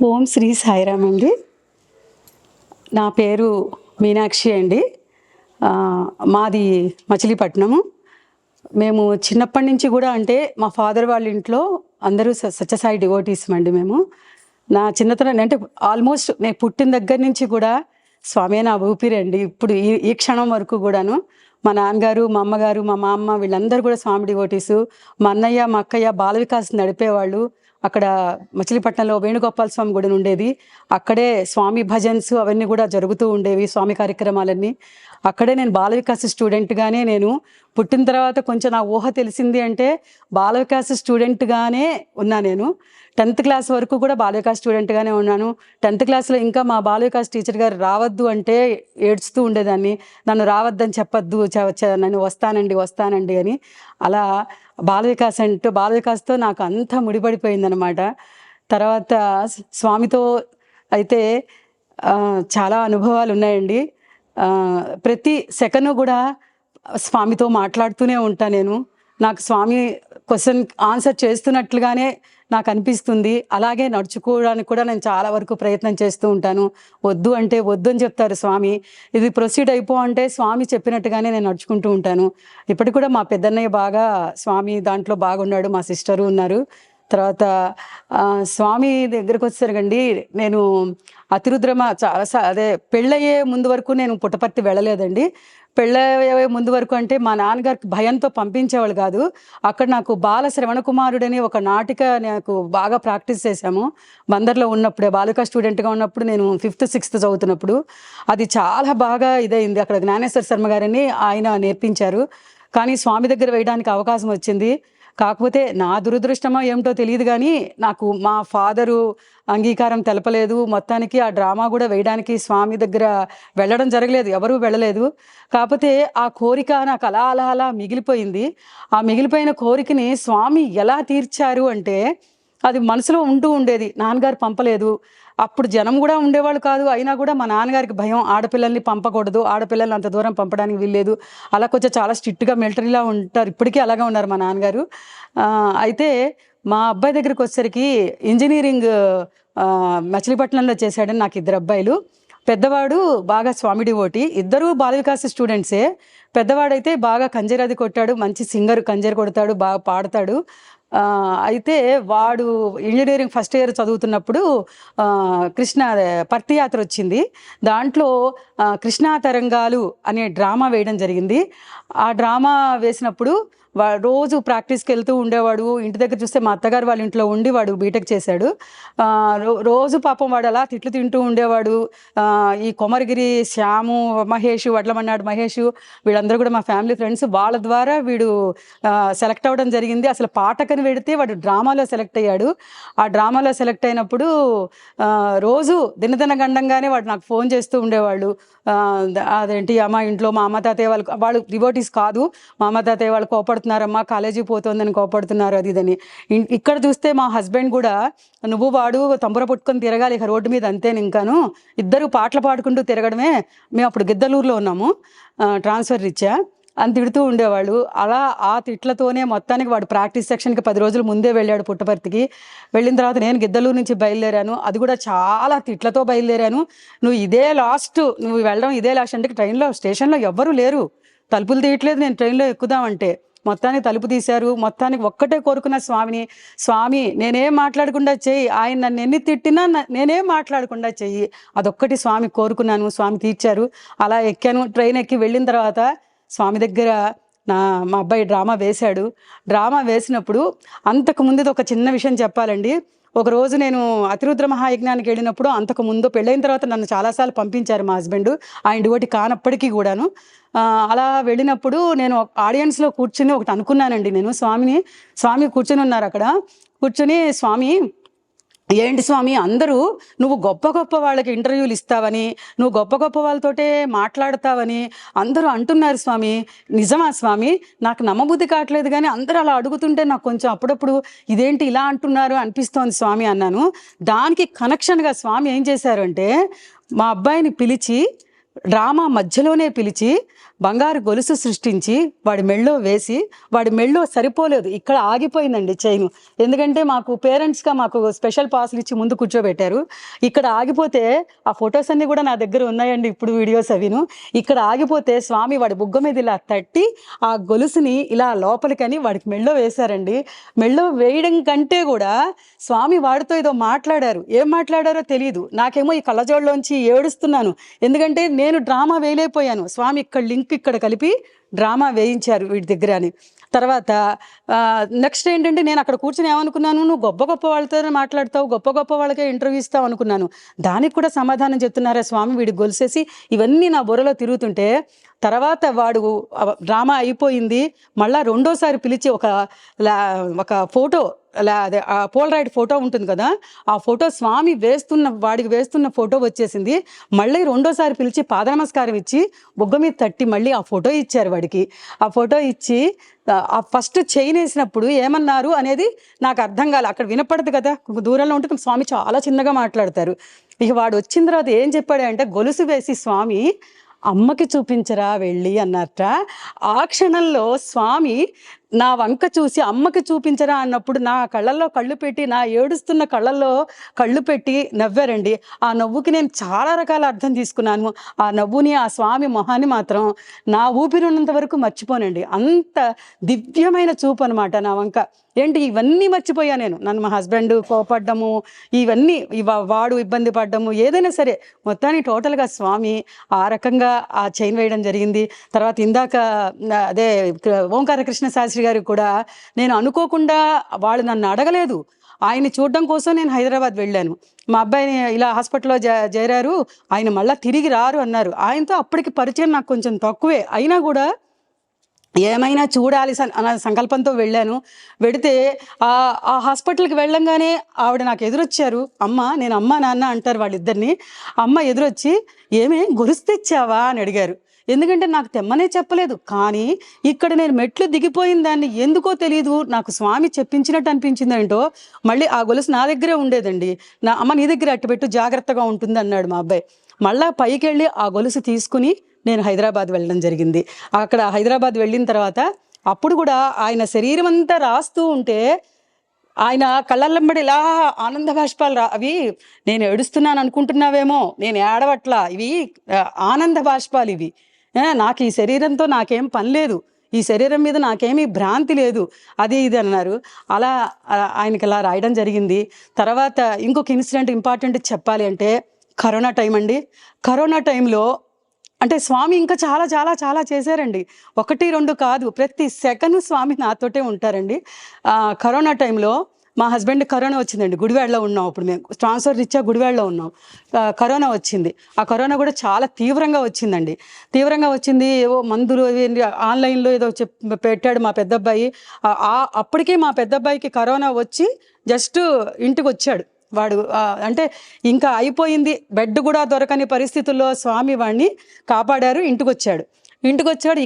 ఓం శ్రీ సాయిరామ్ అండి. నా పేరు మీనాక్షి అండి. మాది మచిలీపట్నము. మేము చిన్నప్పటి నుంచి కూడా అంటే మా ఫాదర్ వాళ్ళ ఇంట్లో అందరూ సత్యసాయి డివోటీస్ అండి. మేము నా చిన్నతనం అంటే ఆల్మోస్ట్ నేను పుట్టిన దగ్గర నుంచి కూడా స్వామి నా ఊపిరండి. ఇప్పుడు ఈ ఈ క్షణం వరకు కూడాను మా నాన్నగారు, మా అమ్మగారు, మా మామ వీళ్ళందరూ కూడా స్వామి డివోటీసు. మా అన్నయ్య, మా అక్కయ్య బాల వికాస్ నడిపేవాళ్ళు. అక్కడ మచిలీపట్నంలో వేణుగోపాల స్వామి గుడి ఉండేది. అక్కడే స్వామి భజన్స్ అవన్నీ కూడా జరుగుతూ ఉండేవి, స్వామి కార్యక్రమాలన్నీ. అక్కడే నేను బాల వికాస్ స్టూడెంట్గానే నేను పుట్టిన తర్వాత కొంచెం నా ఊహ తెలిసింది అంటే బాల వికాస్ స్టూడెంట్గానే ఉన్నా. నేను 10th క్లాస్ వరకు కూడా బాల వికాస్ స్టూడెంట్గానే ఉన్నాను. 10th క్లాస్లో ఇంకా మా బాల వికాస్ టీచర్ గారు రావద్దు అంటే ఏడుస్తూ ఉండేదాన్ని. నన్ను రావద్దని చెప్పొద్దు, నన్ను వస్తానండి అని. అలా బాల వికాస్తో నాకు అంతా ముడిపడిపోయిందనమాట. తర్వాత స్వామితో అయితే చాలా అనుభవాలు ఉన్నాయండి. ప్రతి సెకండ్ కూడా స్వామితో మాట్లాడుతూనే ఉంటా నేను. నాకు స్వామి క్వశ్చన్ ఆన్సర్ చేస్తున్నట్లుగానే నాకు అనిపిస్తుంది. అలాగే నడుచుకోవడానికి కూడా నేను చాలా వరకు ప్రయత్నం చేస్తూ ఉంటాను. వద్దు అంటే వద్దు అని చెప్తారు స్వామి, ఇది ప్రొసీడ్ అయిపో అంటే స్వామి చెప్పినట్టుగానే నేను నడుచుకుంటూ ఉంటాను. ఇప్పటికి కూడా మా పెద్దన్నయ్య బాగా స్వామి దాంట్లో బాగున్నాడు, మా సిస్టరు ఉన్నారు. తర్వాత స్వామి దగ్గరకు వచ్చేసరికండి నేను అతిరుద్రమ అదే పెళ్ళయ్యే ముందు వరకు నేను పుట్టపర్తి వెళ్ళలేదండి. పెళ్ళయ్యే ముందు వరకు అంటే మా నాన్నగారికి భయంతో పంపించేవాళ్ళు కాదు. అక్కడ నాకు బాల శ్రవణ కుమారుడని ఒక నాటిక నాకు బాగా ప్రాక్టీస్ చేశాము. బందర్లో ఉన్నప్పుడే బాలికా స్టూడెంట్గా ఉన్నప్పుడు నేను 5th 6th చదువుతున్నప్పుడు అది చాలా బాగా ఇదైంది. అక్కడ జ్ఞానేశ్వర శర్మ గారని ఆయన నేర్పించారు. కానీ స్వామి దగ్గర వేయడానికి అవకాశం వచ్చింది. కాకపోతే నా దురదృష్టమో ఏమిటో తెలియదు కానీ నాకు మా ఫాదరు అంగీకారం తెలపలేదు. మొత్తానికి ఆ డ్రామా కూడా వేయడానికి స్వామి దగ్గర వెళ్ళడం జరగలేదు, ఎవరూ వెళ్ళలేదు. కాకపోతే ఆ కోరిక నాకు అలా అలా అలా మిగిలిపోయింది. ఆ మిగిలిపోయిన కోరికని స్వామి ఎలా తీర్చారు అంటే అది మనసులో ఉంటూ ఉండేది. నాన్నగారు పంపలేదు. అప్పుడు జనం కూడా ఉండేవాళ్ళు కాదు. అయినా కూడా మా నాన్నగారికి భయం, ఆడపిల్లల్ని పంపకూడదు, ఆడపిల్లల్ని అంత దూరం పంపడానికి వీల్లేదు. అలా కొంచెం చాలా స్ట్రిక్ట్గా మిలిటరీలా ఉంటారు. ఇప్పటికీ అలాగే ఉన్నారు మా నాన్నగారు. అయితే మా అబ్బాయి దగ్గరికి వచ్చేసరికి ఇంజనీరింగ్ మచిలీపట్నంలో చేశాడని. నాకు 2 అబ్బాయిలు. పెద్దవాడు బాగా స్వామి డివోటి, ఇద్దరూ బాల వికాస్ స్టూడెంట్సే. పెద్దవాడైతే బాగా కంజరది కొట్టాడు, మంచి సింగర్, కంజర కొడతాడు, బాగా పాడతాడు. అయితే వాడు ఇంజనీరింగ్ ఫస్ట్ ఇయర్ చదువుతున్నప్పుడు పర్తి యాత్ర వచ్చింది. దాంట్లో కృష్ణా తరంగాలు అనే డ్రామా వేయడం జరిగింది. ఆ డ్రామా వేసినప్పుడు రోజు ప్రాక్టీస్కి వెళ్తూ ఉండేవాడు. ఇంటి దగ్గర చూస్తే మా అత్తగారు వాళ్ళ ఇంట్లో ఉండి వాడు బీటెక్ చేశాడు. రోజు పాపం వాడు అలా తిట్లు తింటూ ఉండేవాడు. ఈ కొమరగిరి శ్యాము, మహేష్, వడ్లమన్నాడు మహేష్, వీళ్ళందరూ కూడా మా ఫ్యామిలీ ఫ్రెండ్స్. వాళ్ళ ద్వారా వీడు సెలెక్ట్ అవ్వడం జరిగింది. అసలు పాటకని వెడితే వాడు డ్రామాలో సెలెక్ట్ అయ్యాడు. ఆ డ్రామాలో సెలెక్ట్ అయినప్పుడు రోజు దినదినగండంగానే వాడు నాకు ఫోన్ చేస్తూ ఉండేవాళ్ళు. అదేంటి అమ్మ, ఇంట్లో మా అమ్మ తాతయ్య వాళ్ళు డివోటీస్ కాదు, మా అమ్మ తాతయ్య వాళ్ళు కోపడుతున్నారమ్మా, కాలేజీ పోతుందని కోపడుతున్నారు, అది ఇదని. ఇక్కడ చూస్తే మా హస్బెండ్ కూడా నువ్వు వాడు తంబుర పుట్టుకొని తిరగాలి ఇక రోడ్డు మీద, అంతేని ఇంకాను ఇద్దరు పాటలు పాడుకుంటూ తిరగడమే. మేము అప్పుడు గిద్దలూరులో ఉన్నాము, ట్రాన్స్ఫర్ రీత్యా, అని తిడుతూ ఉండేవాళ్ళు. అలా ఆ తిట్లతోనే మొత్తానికి వాడు ప్రాక్టీస్ సెక్షన్కి 10 రోజుల ముందే వెళ్ళాడు పుట్టపర్తికి. వెళ్ళిన తర్వాత నేను గిద్దలూరు నుంచి బయలుదేరాను. అది కూడా చాలా తిట్లతో బయలుదేరాను. నువ్వు వెళ్ళడం ఇదే లాస్ట్ అంటే ట్రైన్లో స్టేషన్లో ఎవ్వరూ లేరు, తలుపులు తీయట్లేదు, నేను ట్రైన్లో ఎక్కుదామంటే మొత్తానికి తలుపు తీశారు. మొత్తానికి ఒక్కటే కోరుకున్న స్వామిని, స్వామి నేనేం మాట్లాడకుండా చెయ్యి, ఆయన నన్ను ఎన్ని తిట్టినా నేనేం మాట్లాడకుండా చెయ్యి, అదొక్కటి స్వామి కోరుకున్నాను. స్వామి తీర్చారు. అలా ఎక్కాను. ట్రైన్ ఎక్కి వెళ్ళిన తర్వాత స్వామి దగ్గర మా అబ్బాయి డ్రామా వేశాడు. డ్రామా వేసినప్పుడు అంతకు ముందు ఒక చిన్న విషయం చెప్పాలండి. ఒకరోజు నేను అతిరుద్ర మహాయజ్ఞానికి వెళ్ళినప్పుడు, అంతకు ముందు పెళ్ళైన తర్వాత నన్ను చాలాసార్లు పంపించారు మా హస్బెండ్, ఆయన డివోటి కానప్పటికీ కూడాను. అలా వెళ్ళినప్పుడు నేను ఆడియన్స్లో కూర్చుని ఒకటి అనుకున్నానండి. నేను స్వామి కూర్చుని ఉన్నారు అక్కడ. కూర్చుని స్వామి, ఏంటి స్వామి అందరూ నువ్వు గొప్ప గొప్ప వాళ్ళకి ఇంటర్వ్యూలు ఇస్తావని, నువ్వు గొప్ప గొప్ప వాళ్ళతోటే మాట్లాడతావని అందరూ అంటున్నారు స్వామి, నిజమా స్వామి? నాకు నమ్మబుద్ధి కావట్లేదు, కానీ అందరూ అలా అడుగుతుంటే నాకు కొంచెం అప్పుడప్పుడు ఇదేంటి ఇలా అంటున్నారు అనిపిస్తోంది స్వామి అన్నాను. దానికి కనెక్షన్గా స్వామి ఏం చేశారు అంటే మా అబ్బాయిని పిలిచి డ్రామా మధ్యలోనే పిలిచి బంగారు గొలుసు సృష్టించి వాడి మెళ్ళో వేసి, వాడి మెళ్ళో సరిపోలేదు, ఇక్కడ ఆగిపోయిందండి చైను. ఎందుకంటే మాకు పేరెంట్స్గా మాకు స్పెషల్ పాస్లు ఇచ్చి ముందు కూర్చోబెట్టారు. ఇక్కడ ఆగిపోతే ఆ ఫొటోస్ అన్నీ కూడా నా దగ్గర ఉన్నాయండి, ఇప్పుడు వీడియోస్ అవిను. ఇక్కడ ఆగిపోతే స్వామి వాడి బుగ్గ మీద ఇలా తట్టి ఆ గొలుసుని ఇలా లోపలికని వాడికి మెళ్ళో వేశారండి. మెళ్ళో వేయడం కంటే కూడా స్వామి వాడితో ఏదో మాట్లాడారు. ఏం మాట్లాడారో తెలియదు. నాకేమో ఈ కళ్ళజోడులోంచి ఏడుస్తున్నాను, ఎందుకంటే నేను డ్రామా వేయలేకపోయాను. స్వామి ఇక్కడ లింక్ ఇక్కడ కలిపి డ్రామా వేయించారు వీటి దగ్గర అని. తర్వాత నెక్స్ట్ ఏంటంటే నేను అక్కడ కూర్చొని ఏమనుకున్నాను, నువ్వు గొప్ప గొప్ప వాళ్ళతో మాట్లాడతావు, గొప్ప గొప్ప వాళ్ళకే ఇంటర్వ్యూ ఇస్తావు అనుకున్నాను. దానికి కూడా సమాధానం చెప్తున్నారా స్వామి వీడికి గొలిసేసి. ఇవన్నీ నా బుర్రలో తిరుగుతుంటే తర్వాత వాడు డ్రామా అయిపోయింది, మళ్ళీ రెండోసారి పిలిచి ఒక ఫోటో అదే పోలరాయిడ్ ఫోటో ఉంటుంది కదా, ఆ ఫోటో స్వామి వాడికి వేస్తున్న ఫోటో వచ్చేసింది. మళ్ళీ రెండోసారి పిలిచి పాద నమస్కారం ఇచ్చి బుగ్గ మీద తట్టి మళ్ళీ ఆ ఫోటో ఇచ్చారు వాడికి. ఆ ఫోటో ఇచ్చి ఆ ఫస్ట్ చైన్ వేసినప్పుడు ఏమన్నారు అనేది నాకు అర్థం కాలే. అక్కడ వినపడదు కదా, దూరంలో ఉంటుంది. స్వామి చాలా చిన్నగా మాట్లాడతారు. ఇక వాడు వచ్చిన తర్వాత ఏం చెప్పాడంటే, గొలుసు వేసి స్వామి అమ్మకి చూపించరా వెళ్ళి అన్నట్ట. ఆ క్షణంలో స్వామి నా వంక చూసి అమ్మకి చూపించరా అన్నప్పుడు నా కళ్ళల్లో కళ్ళు పెట్టి, నా ఏడుస్తున్న కళ్ళల్లో కళ్ళు పెట్టి నవ్వారండి. ఆ నవ్వుకి నేను చాలా రకాల అర్థం తీసుకున్నాను. ఆ నవ్వుని, ఆ స్వామి మొహాన్ని మాత్రం నా ఊపిరి ఉన్నంత వరకు మర్చిపోనండి. అంత దివ్యమైన చూపు అనమాట నా వంక. ఏంటి ఇవన్నీ మర్చిపోయా నేను. నన్ను మా హస్బెండ్ కోపడ్డము, ఇవన్నీ వాడు ఇబ్బంది పడ్డము, ఏదైనా సరే మొత్తానికి టోటల్గా స్వామి ఆ రకంగా ఆ చైన్ వేయడం జరిగింది. తర్వాత ఇందాక అదే ఓంకార కృష్ణ శాస్త్రి గారికి కూడా నేను అనుకోకుండా, వాళ్ళు నన్ను అడగలేదు, ఆయన్ని చూడడం కోసం నేను హైదరాబాద్ వెళ్ళాను. మా అబ్బాయిని ఇలా హాస్పిటల్లో చేరారు, ఆయన మళ్ళీ తిరిగి రారు అన్నారు. ఆయనతో అప్పటికి పరిచయం నాకు కొంచెం తక్కువే అయినా కూడా ఏమైనా చూడాలి అన్న సంకల్పంతో వెళ్ళాను. వెడితే ఆ హాస్పిటల్కి వెళ్ళంగానే ఆవిడ నాకు ఎదురొచ్చారు. నేను అమ్మ నాన్న అంటారు వాళ్ళిద్దరిని. అమ్మ ఎదురొచ్చి ఏమే గొలుసు తెచ్చావా అని అడిగారు. ఎందుకంటే నాకు తెమ్మనే చెప్పలేదు, కానీ ఇక్కడ నేను మెట్లు దిగిపోయిన దాన్ని ఎందుకో తెలియదు, నాకు స్వామి చెప్పించినట్టు అనిపించింది ఏంటో. మళ్ళీ ఆ గొలుసు నా దగ్గరే ఉండేదండి. అమ్మ నీ దగ్గర అట్టుపెట్టు, జాగ్రత్తగా ఉంటుంది అన్నాడు మా అబ్బాయి. మళ్ళా పైకి వెళ్ళి ఆ గొలుసు తీసుకుని నేను హైదరాబాద్ వెళ్ళడం జరిగింది. అక్కడ హైదరాబాద్ వెళ్ళిన తర్వాత అప్పుడు కూడా ఆయన శరీరం అంతా రాస్తూ ఉంటే ఆయన కళ్ళల్లెంబడి ఇలా ఆనంద బాష్పాలు అవి నేను ఏడుస్తున్నాను అనుకుంటున్నావేమో, నేను ఏడవట్లా, ఇవి ఆనంద బాష్పాలు ఇవి. నాకు ఈ శరీరంతో నాకేం పని లేదు, ఈ శరీరం మీద నాకేమీ భ్రాంతి లేదు, అది ఇది అన్నారు. అలా ఆయనకి అలా రాయడం జరిగింది. తర్వాత ఇంకొక ఇన్సిడెంట్ ఇంపార్టెంట్ చెప్పాలి అంటే, కరోనా టైం అండి. కరోనా టైంలో అంటే స్వామి ఇంకా చాలా చాలా చాలా చేశారండి. 1, 2 కాదు, ప్రతి సెకండ్ స్వామి నాతోటే ఉంటారండి. కరోనా టైంలో మా హస్బెండ్ కరోనా వచ్చిందండి. గుడివాడలో ఉన్నాం అప్పుడు, మేము ట్రాన్స్ఫర్ రీత్యా గుడివాడలో ఉన్నాం. కరోనా వచ్చింది. ఆ కరోనా కూడా చాలా తీవ్రంగా వచ్చిందండి. తీవ్రంగా వచ్చింది. ఏవో మందులు ఆన్లైన్లో ఏదో పెట్టాడు మా పెద్దబ్బాయి. అప్పటికే మా పెద్దబ్బాయికి కరోనా వచ్చి జస్ట్ ఇంటికి వచ్చాడు వాడు. అంటే ఇంకా అయిపోయింది, బెడ్ కూడా దొరకని పరిస్థితుల్లో స్వామి వాడిని కాపాడారు. ఇంటికి వచ్చాడు.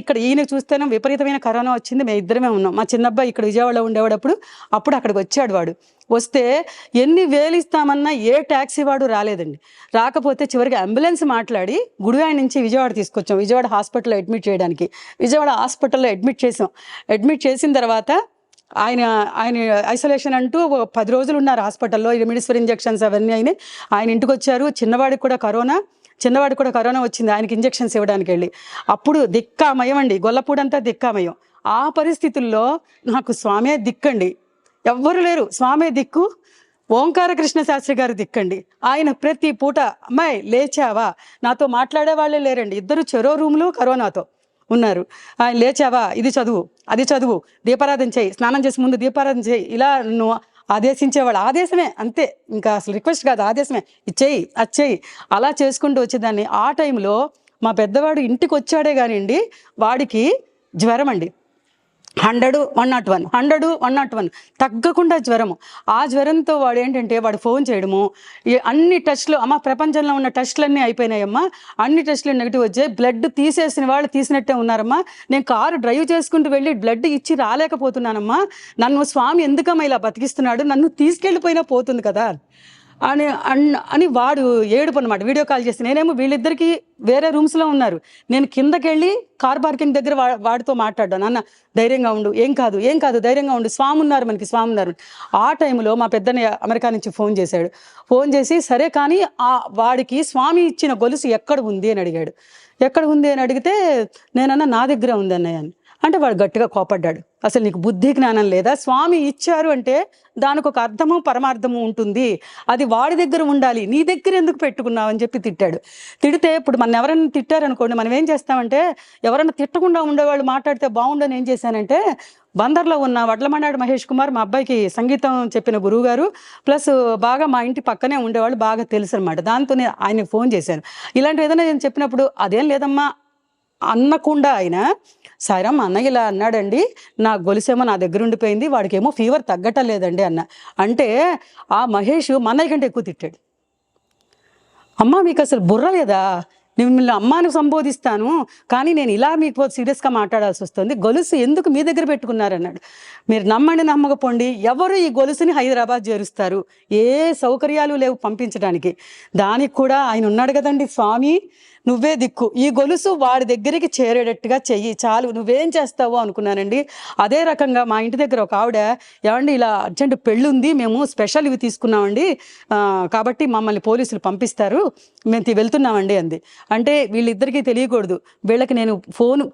ఇక్కడ ఈయన చూస్తేనే విపరీతమైన కరోనా వచ్చింది. మేము ఇద్దరమే ఉన్నాం. మా చిన్నబ్బాయి ఇక్కడ విజయవాడలో ఉండేవాడప్పుడు అక్కడికి వచ్చాడు. వాడు వస్తే ఎన్ని వేలు ఇస్తామన్నా ఏ ట్యాక్సీ వాడు రాలేదండి. రాకపోతే చివరికి అంబులెన్స్ మాట్లాడి గుడివాడ నుంచి విజయవాడ తీసుకొచ్చాం. విజయవాడ హాస్పిటల్లో అడ్మిట్ చేయడానికి. విజయవాడ హాస్పిటల్లో అడ్మిట్ చేసాం. అడ్మిట్ చేసిన తర్వాత ఆయన ఐసోలేషన్ అంటూ 10 రోజులు ఉన్నారు హాస్పిటల్లో. రెమిడిసివిర్ ఇంజెక్షన్స్ అవన్నీ అయినాయి. ఆయన ఇంటికి వచ్చారు. చిన్నవాడికి కూడా కరోనా వచ్చింది ఆయనకి ఇంజెక్షన్స్ ఇవ్వడానికి వెళ్ళి. అప్పుడు దిక్కామయం అండి, గొల్లపూడంతా దిక్కామయం. ఆ పరిస్థితుల్లో నాకు స్వామే దిక్కండి, ఎవ్వరు లేరు. స్వామే దిక్కు, ఓంకార కృష్ణ శాస్త్రి గారు దిక్కండి. ఆయన ప్రతి పూట అమ్మాయి లేచావా, నాతో మాట్లాడే వాళ్ళే లేరండి. ఇద్దరు చెరో రూమ్లో కరోనాతో ఉన్నారు. ఆయన లేచావా, ఇది చదువు, అది చదువు, దీపారాధన చేయి, స్నానం చేసి ముందు దీపారాధన చేయి, ఇలా నువ్వు ఆదేశించేవాడు. ఆదేశమే అంతే, ఇంకా అసలు రిక్వెస్ట్ కాదు, ఆదేశమే. ఇచ్చేయి, అచ్చేయి, అలా చేసుకుంటూ వచ్చేదాన్ని. ఆ టైంలో మా పెద్దవాడు ఇంటికి వచ్చాడే కానివ్వండి, వాడికి జ్వరం అండి. 100, 101, 100, 101 తగ్గకుండా జ్వరము. ఆ జ్వరంతో వాడు ఏంటంటే వాడు ఫోన్ చేయడము, అన్ని టెస్టులు, అమ్మ ప్రపంచంలో ఉన్న టెస్టులన్నీ అయిపోయినాయమ్మా, అన్ని టెస్టులు నెగిటివ్ వచ్చాయి, బ్లడ్ తీసేసిన వాళ్ళు తీసినట్టే ఉన్నారమ్మా, నేను కారు డ్రైవ్ చేసుకుంటూ వెళ్ళి బ్లడ్ ఇచ్చి రాలేకపోతున్నానమ్మా, నన్ను స్వామి ఎందుకమ్మా ఇలా బతికిస్తున్నాడు, నన్ను తీసుకెళ్ళిపోయినా పోతుంది కదా. అని వాడు ఏడుపు అనమాట. వీడియో కాల్ చేసి నేనేమో వీళ్ళిద్దరికి వేరే రూమ్స్లో ఉన్నారు. నేను కిందకెళ్ళి కార్ పార్కింగ్ దగ్గర వాడితో మాట్లాడ్డాను. నాన్న ధైర్యంగా ఉండు, ఏం కాదు ఏం కాదు, ధైర్యంగా ఉండు, స్వామి ఉన్నారు మనకి, స్వామి ఉన్నారు. ఆ టైంలో మా పెద్దని అమెరికా నుంచి ఫోన్ చేశాడు. ఫోన్ చేసి సరే కానీ వాడికి స్వామి ఇచ్చిన గొలుసు ఎక్కడ ఉంది అని అడిగాడు. ఎక్కడ ఉంది అని అడిగితే నేనన్నా నా దగ్గర ఉంది అన్నయ్య అని. అంటే వాడు గట్టిగా కోపడ్డాడు. అసలు నీకు బుద్ధి జ్ఞానం లేదా? స్వామి ఇచ్చారు అంటే దానికి ఒక అర్థము పరమార్థము ఉంటుంది, అది వాడి దగ్గర ఉండాలి, నీ దగ్గర ఎందుకు పెట్టుకున్నావు అని చెప్పి తిట్టాడు. తిడితే ఇప్పుడు మన ఎవరైనా తిట్టారనుకోండి, మనం ఏం చేస్తామంటే ఎవరైనా తిట్టకుండా ఉండేవాళ్ళు మాట్లాడితే బాగుండని ఏం చేశానంటే, బందర్లో ఉన్న వడ్లమన్నాడు మహేష్ కుమార్ మా అబ్బాయికి సంగీతం చెప్పిన గురువు గారు, ప్లస్ బాగా మా ఇంటి పక్కనే ఉండేవాళ్ళు, బాగా తెలుసు అనమాట. దాంతోనే ఆయనకు ఫోన్ చేశాను. ఇలాంటివి ఏదైనా నేను చెప్పినప్పుడు అదేం లేదమ్మా అనకుండా ఆయన, సాయిరామ్ అన్నయ్య ఇలా అన్నాడండి, నా గొలుసేమో నా దగ్గర ఉండిపోయింది, వాడికేమో ఫీవర్ తగ్గటం లేదండి అన్న. అంటే ఆ మహేష్ మా అన్నయ్య కంటే ఎక్కువ తిట్టాడు. అమ్మ మీకు అసలు బుర్ర లేదా? నేను మిమ్మల్ని అమ్మాను సంబోధిస్తాను, కానీ నేను ఇలా మీకు సీరియస్గా మాట్లాడాల్సి వస్తుంది. గొలుసు ఎందుకు మీ దగ్గర పెట్టుకున్నారన్నాడు. మీరు నమ్మండి నమ్మకపోండి, ఎవరు ఈ గొలుసుని హైదరాబాద్ చేరుస్తారు? ఏ సౌకర్యాలు లేవు పంపించడానికి. దానికి కూడా ఆయన ఉన్నాడు కదండి, స్వామి నువ్వే దిక్కు, ఈ గొలుసు వాడి దగ్గరికి చేరేటట్టుగా చెయ్యి, చాలు, నువ్వేం చేస్తావో అనుకున్నానండి. అదే రకంగా మా ఇంటి దగ్గర ఒక ఆవిడ, ఏమండి ఇలా అర్జెంట్ పెళ్ళి ఉంది, మేము స్పెషల్ ఇవి తీసుకున్నామండి, కాబట్టి మమ్మల్ని పోలీసులు పంపిస్తారు, మేము వెళ్తున్నామండి అంది. అంటే వీళ్ళిద్దరికీ తెలియకూడదు, వీళ్ళకి నేను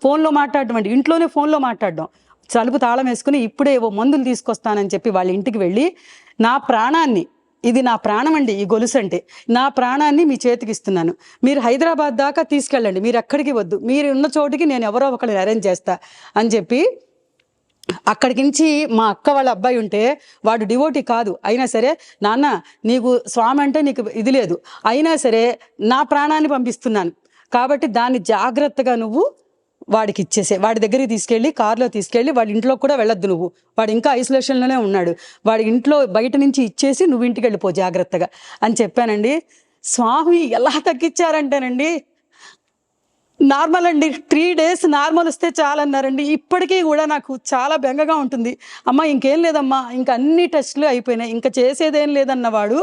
ఫోన్లో మాట్లాడడం అండి, ఇంట్లోనే ఫోన్లో మాట్లాడడం, తలుపు తాళం వేసుకుని ఇప్పుడే ఏవో మందులు తీసుకొస్తానని చెప్పి వాళ్ళ ఇంటికి వెళ్ళి, నా ప్రాణాన్ని, ఇది నా ప్రాణం అండి, ఈ గొలుసు అంటే నా ప్రాణాన్ని మీ చేతికి ఇస్తున్నాను, మీరు హైదరాబాద్ దాకా తీసుకెళ్ళండి, మీరు ఎక్కడికి వద్దు, మీరు ఉన్న చోటికి నేను ఎవరో ఒకరిని అరేంజ్ చేస్తా అని చెప్పి అక్కడికి నుంచి మా అక్క వాళ్ళ అబ్బాయి ఉంటే, వాడు డివోటీ కాదు, అయినా సరే నాన్న నీకు స్వామి అంటే నీకు ఇది లేదు, అయినా సరే నా ప్రాణాన్ని పంపిస్తున్నాను కాబట్టి దాన్ని జాగ్రత్తగా నువ్వు వాడికి ఇచ్చేసే, వాడి దగ్గరికి తీసుకెళ్ళి కారులో తీసుకెళ్ళి వాడి ఇంట్లో కూడా వెళ్ళొద్దు, నువ్వు వాడు ఇంకా ఐసోలేషన్లోనే ఉన్నాడు, వాడి ఇంట్లో బయట నుంచి ఇచ్చేసి నువ్వు ఇంటికి వెళ్ళిపో జాగ్రత్తగా అని చెప్పానండి. స్వామి ఎలా తగ్గించారంటేనండి, నార్మల్ అండి, 3 days నార్మల్ వస్తే చాలన్నారండి. ఇప్పటికీ కూడా నాకు చాలా బెంగగా ఉంటుంది. అమ్మ ఇంకేం లేదమ్మా, ఇంకా అన్ని టెస్టులు అయిపోయినాయి, ఇంకా చేసేదేం లేదన్నవాడు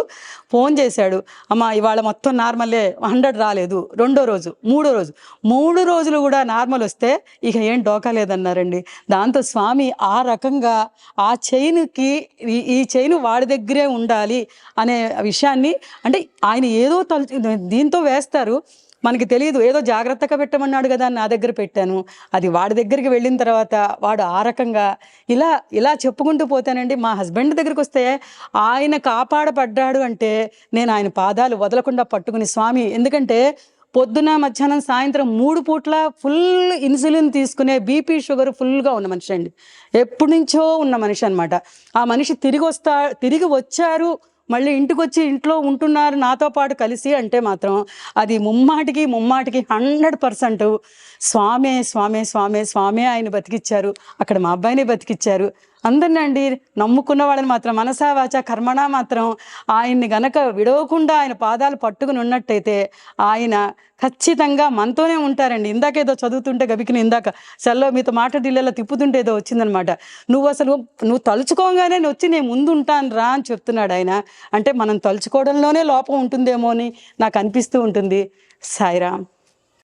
ఫోన్ చేశాడు, అమ్మ ఇవాళ మొత్తం నార్మలే, 100 రాలేదు, రెండో రోజు 3 రోజులు కూడా నార్మల్ వస్తే ఇక ఏం డోకా లేదన్నారండి. దాంతో స్వామి ఆ రకంగా ఆ చైన్కి, ఈ చైన్ వాడి దగ్గరే ఉండాలి అనే విషయాన్ని, అంటే ఆయన ఏదో దీంతో వేస్తారు, మనకి తెలియదు, ఏదో జాగ్రత్తగా పెట్టమన్నాడు కదా నా దగ్గర పెట్టాను, అది వాడి దగ్గరికి వెళ్ళిన తర్వాత వాడు ఆ రకంగా ఇలా చెప్పుకుంటూ పోతానండి. మా హస్బెండ్ దగ్గరికి వస్తే ఆయన కాపాడబడ్డాడు అంటే నేను ఆయన పాదాలు వదలకుండా పట్టుకుని స్వామి, ఎందుకంటే పొద్దున మధ్యాహ్నం సాయంత్రం 3 పూట్ల ఫుల్ ఇన్సులిన్ తీసుకునే బీపీ షుగర్ ఫుల్గా ఉన్న మనిషి అండి, ఎప్పటి నుంచో ఉన్న మనిషి అనమాట. ఆ మనిషి తిరిగి వచ్చారు, మళ్ళీ ఇంటికి వచ్చి ఇంట్లో ఉంటున్నారు నాతో పాటు కలిసి అంటే మాత్రం అది ముమ్మాటికి 100% స్వామే ఆయన బతికిచ్చారు. అక్కడ మా అబ్బాయిని బతికిచ్చారు. అందరినీ అండి, నమ్ముకున్న వాళ్ళని మాత్రం మనసా వాచా కర్మణ మాత్రం ఆయన్ని గనక విడవకుండా ఆయన పాదాలు పట్టుకుని ఉన్నట్టయితే ఆయన ఖచ్చితంగా మనతోనే ఉంటారండి. ఇందాకేదో చదువుతుంటే గబికిని ఇందాక సెల్లో మీతో మాట్లాడిల్లా తిప్పుతుంటే ఏదో వచ్చిందనమాట, నువ్వు తలుచుకోగానే వచ్చి నేను ముందు ఉంటాను రా అని చెప్తున్నాడు ఆయన. అంటే మనం తలుచుకోవడంలోనే లోపం ఉంటుందేమో అని నాకు అనిపిస్తూ ఉంటుంది. సాయిరామ్.